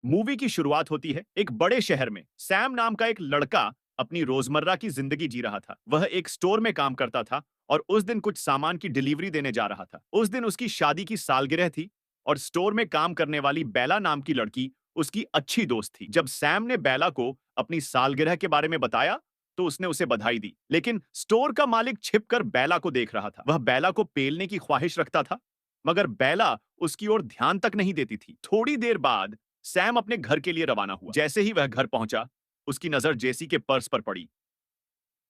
Movie की शुरुआत होती है एक बड़े शहर में। सैम नाम का एक लड़का अपनी रोजमर्रा की जिंदगी जी रहा था। वह एक स्टोर में काम करता था और उस दिन कुछ सामान की डिलीवरी देने जा रहा था। उस दिन उसकी शादी की सालगिरह थी और स्टोर में काम करने वाली बेला नाम की लड़की उसकी अच्छी दोस्त थी। जब सैम ने बेला को अपनी सालगिरह के बारे में बताया तो उसने उसे बधाई दी, लेकिन स्टोर का मालिक छिपकर बेला को देख रहा था। वह बेला को पेलने की ख्वाहिश रखता था, मगर बेला उसकी ओर ध्यान तक नहीं देती थी। थोड़ी देर बाद सैम अपने घर के लिए रवाना हुआ। जैसे ही वह घर पहुंचा, उसकी नजर जेसी के पर्स पर पड़ी।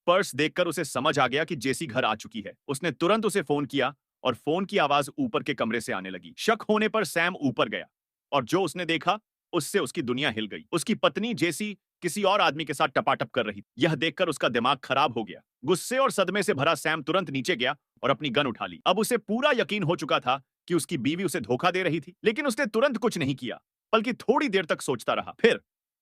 पर्स देखकर उसे समझ आ गया कि जेसी घर आ चुकी है। उसने तुरंत उसे फोन किया और फोन की आवाज ऊपर के कमरे से आने लगी। शक होने पर सैम ऊपर गया और जो उसने देखा उससे उसकी दुनिया हिल गई। उसकी पत्नी जेसी किसी और आदमी के साथ टपाटप कर रही थी। यह देखकर उसका दिमाग खराब हो गया। गुस्से और सदमे से भरा सैम तुरंत नीचे गया और अपनी गन उठा ली। अब उसे पूरा यकीन हो चुका था कि उसकी बीवी उसे धोखा दे रही थी, लेकिन उसने तुरंत कुछ नहीं किया, बल्कि थोड़ी देर तक सोचता रहा। फिर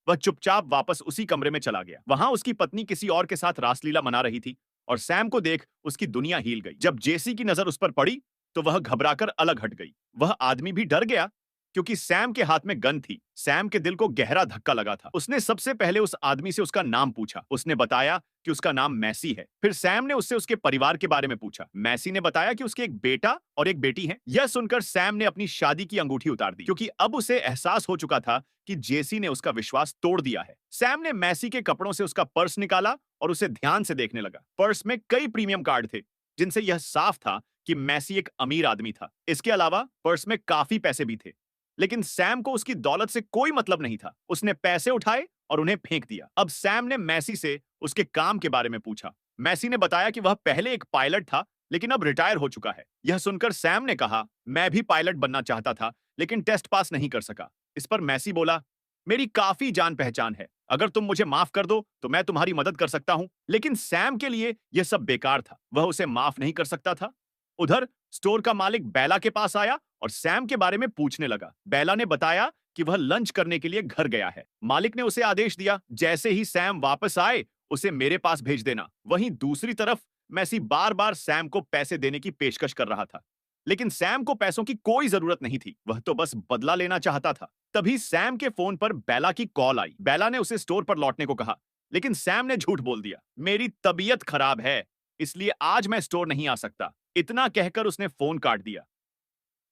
वह चुपचाप वापस उसी कमरे में चला गया। वहां उसकी पत्नी किसी और के साथ रासलीला मना रही थी और सैम को देख उसकी दुनिया हिल गई। जब जेसी की नजर उस पर पड़ी तो वह घबराकर अलग हट गई। वह आदमी भी डर गया क्योंकि सैम के हाथ में गन थी। सैम के दिल को गहरा धक्का लगा था। उसने सबसे पहले उस आदमी से उसका नाम पूछा। उसने बताया कि उसका नाम मैसी है। फिर सैम ने उससे उसके परिवार के बारे में पूछा। मैसी ने बताया कि उसके एक बेटा और एक बेटी है। यह सुनकर सैम ने अपनी शादी की अंगूठी उतार दी, क्योंकि अब उसे एहसास हो चुका था कि जेसी ने उसका विश्वास तोड़ दिया है। सैम ने मैसी के कपड़ों से उसका पर्स निकाला और उसे ध्यान से देखने लगा। पर्स में कई प्रीमियम कार्ड थे, जिनसे यह साफ था कि मैसी एक अमीर आदमी था। इसके अलावा पर्स में काफी पैसे भी थे, लेकिन सैम को उसकी दौलत से कोई मतलब नहीं था। उसने पैसे उठाए और उन्हें फेंक दिया। अब सैम ने मैसी से उसके काम के बारे में पूछा। मैसी ने बताया कि वह पहले एक पायलट था, लेकिन अब रिटायर हो चुका है। यह सुनकर सैम ने कहा, मैं भी पायलट बनना चाहता था, लेकिन टेस्ट पास नहीं कर सका। इस पर मैसी बोला, मेरी काफी जान पहचान है। अगर तुम मुझे माफ कर दो तो मैं तुम्हारी मदद कर सकता हूं। लेकिन सैम के लिए यह सब बेकार था। वह उसे माफ नहीं कर सकता था। उधर स्टोर का मालिक बेला के पास आया और सैम के बारे में पूछने लगा। बेला ने बताया कि वह लंच करने के लिए घर गया है। मालिक ने उसे आदेश दिया, जैसे ही सैम वापस आए उसे मेरे पास भेज देना। वहीं दूसरी तरफ मैसी बार बार सैम को पैसे देने की पेशकश कर रहा था, लेकिन सैम को पैसों की कोई जरूरत नहीं थी। वह तो बस बदला लेना चाहता था। तभी सैम के फोन पर बेला की कॉल आई। बेला ने उसे स्टोर पर लौटने को कहा, लेकिन सैम ने झूठ बोल दिया। मेरी तबीयत खराब है, इसलिए आज मैं स्टोर नहीं आ सकता। इतना कहकर उसने फोन काट दिया।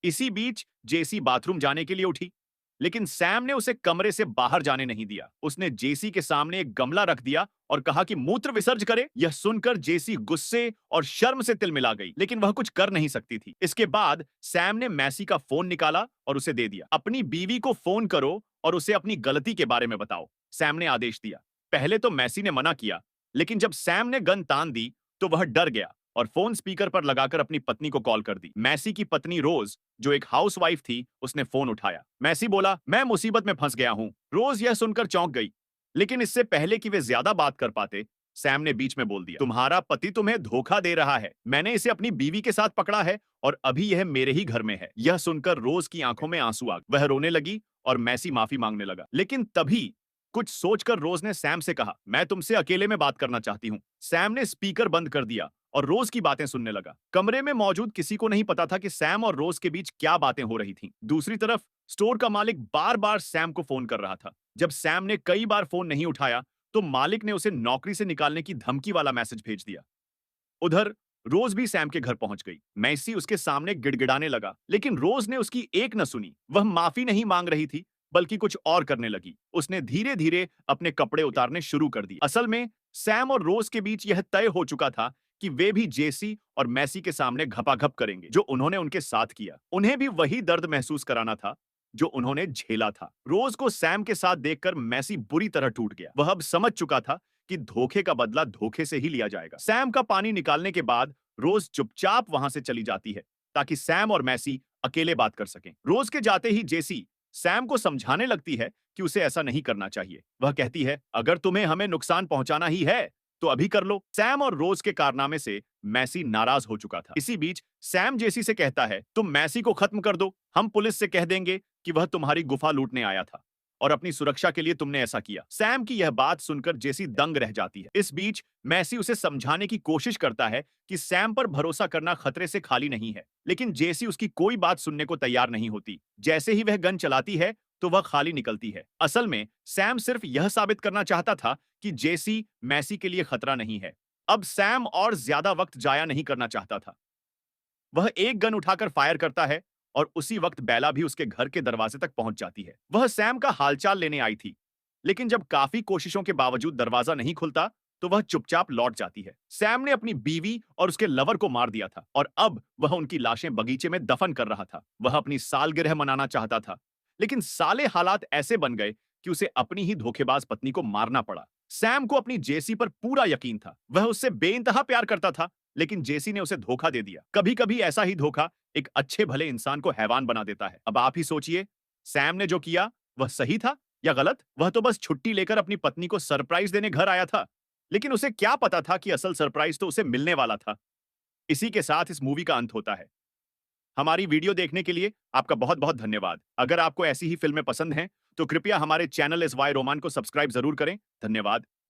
इसी बीच जेसी बाथरूम जाने के लिए उठी, लेकिन सैम ने उसे कमरे से बाहर जाने नहीं दिया। उसने जेसी के सामने एक गमला रख दिया और कहा कि मूत्र विसर्ज करे। यह सुनकर जेसी गुस्से और शर्म से तिलमिला गई, लेकिन वह कुछ कर नहीं सकती थी। इसके बाद सैम ने मैसी का फोन निकाला और उसे दे दिया। अपनी बीवी को फोन करो और उसे अपनी गलती के बारे में बताओ, सैम ने आदेश दिया। पहले तो मैसी ने मना किया, लेकिन जब सैम ने गन तान दी तो वह डर गया और फोन स्पीकर पर लगाकर अपनी पत्नी को कॉल कर दी। मैसी की पत्नी रोज, जो एक हाउसवाइफ थी, उसने फोन उठाया। मैसी बोला, मैं मुसीबत में फंस गया हूं। रोज यह सुनकर चौंक गई, लेकिन इससे पहले कि वे ज्यादा बात कर पाते, सैम ने बीच में बोल दिया, तुम्हारा पति तुम्हें धोखा दे रहा है। मैंने इसे अपनी बीवी के साथ पकड़ा है और अभी यह मेरे ही घर में है। यह सुनकर रोज की आंखों में आंसू आ गए। वह रोने लगी और मैसी माफी मांगने लगा। लेकिन तभी कुछ सोचकर रोज ने सैम से कहा, मैं तुमसे अकेले में बात करना चाहती हूँ। सैम ने स्पीकर बंद कर दिया और रोज की बातें सुनने लगा। कमरे में मौजूद किसी को नहीं पता था कि सैम और रोज के बीच क्या बातें हो रही थीं। दूसरी तरफ स्टोर का मालिक बार बार सैम को फोन कर रहा था। जब सैम ने कई बार फोन नहीं उठाया तो मालिक ने उसे नौकरी से निकालने की धमकी वाला मैसेज भेज दिया। उधर रोज भी सैम के घर पहुंच गई। मैसी उसके सामने गिड़गिड़ाने लगा, लेकिन रोज ने उसकी एक न सुनी। वह माफी नहीं मांग रही थी, बल्कि कुछ और करने लगी। उसने धीरे धीरे अपने कपड़े उतारने शुरू कर दिए। असल में सैम और रोज के बीच यह तय हो चुका था कि वे भी जेसी और मैसी के सामने घपाघप करेंगे, जो उन्होंने उनके साथ किया। उन्हें भी वही दर्द महसूस कराना था जो उन्होंने झेला था। रोज को सैम के साथ देखकर मैसी बुरी तरह टूट गया। वह अब समझ चुका था कि धोखे का बदला धोखे से ही लिया जाएगा। सैम का पानी निकालने के बाद रोज चुपचाप वहां से चली जाती है, ताकि सैम और मैसी अकेले बात कर सकें। रोज के जाते ही जेसी सैम को समझाने लगती है कि उसे ऐसा नहीं करना चाहिए। वह कहती है, अगर तुम्हें हमें नुकसान पहुंचाना ही है तो अभी कर लो। सैम और रोज के कारनामे से मैसी नाराज हो चुका था। इसी बीच सैम जेसी से कहता है, तुम मैसी को खत्म कर दो। हम पुलिस से कह देंगे कि वह तुम्हारी गुफा लूटने आया था और अपनी सुरक्षा के लिए तुमने ऐसा किया। सैम की यह बात सुनकर जेसी दंग रह जाती है। इस बीच मैसी उसे समझाने की कोशिश करता है कि सैम पर भरोसा करना खतरे से खाली नहीं है, लेकिन जेसी उसकी कोई बात सुनने को तैयार नहीं होती। जैसे ही वह गन चलाती है तो वह खाली निकलती है। असल में सैम सिर्फ यह साबित करना चाहता था कि जेसी मैसी के लिए खतरा नहीं है। अब सैम और ज्यादा वक्त जाया नहीं करना चाहता था। वह एक गन उठाकर फायर करता है और उसी वक्त बेला भी उसके घर के दरवाजे तक पहुंच जाती है। वह सैम का हालचाल लेने आई थी, लेकिन जब काफी कोशिशों के बावजूद दरवाजा नहीं खुलता, तो वह चुपचाप लौट जाती है। सैम ने अपनी बीवी और उसके लवर को मार दिया था और अब वह उनकी लाशें बगीचे में दफन कर रहा था। वह अपनी सालगिरह मनाना चाहता था, लेकिन साले हालात ऐसे बन गए कि उसे अपनी ही धोखेबाज पत्नी को मारना पड़ा। सैम को अपनी जेसी पर पूरा यकीन था। वह उससे बेइंतहा प्यार करता था, लेकिन जेसी ने उसे धोखा दे दिया। कभी-कभी ऐसा ही धोखा एक अच्छे भले इंसान को हैवान बना देता है। अब आप ही सोचिए, सैम ने जो किया वह सही था या गलत? वह तो बस छुट्टी लेकर अपनी पत्नी को सरप्राइज देने घर आया था, लेकिन उसे क्या पता था कि असल सरप्राइज तो उसे मिलने वाला था। इसी के साथ इस मूवी का अंत होता है। हमारी वीडियो देखने के लिए आपका बहुत-बहुत धन्यवाद। अगर आपको ऐसी ही फिल्में पसंद हैं, तो कृपया हमारे चैनल एस वाई रोमान को सब्सक्राइब जरूर करें। धन्यवाद।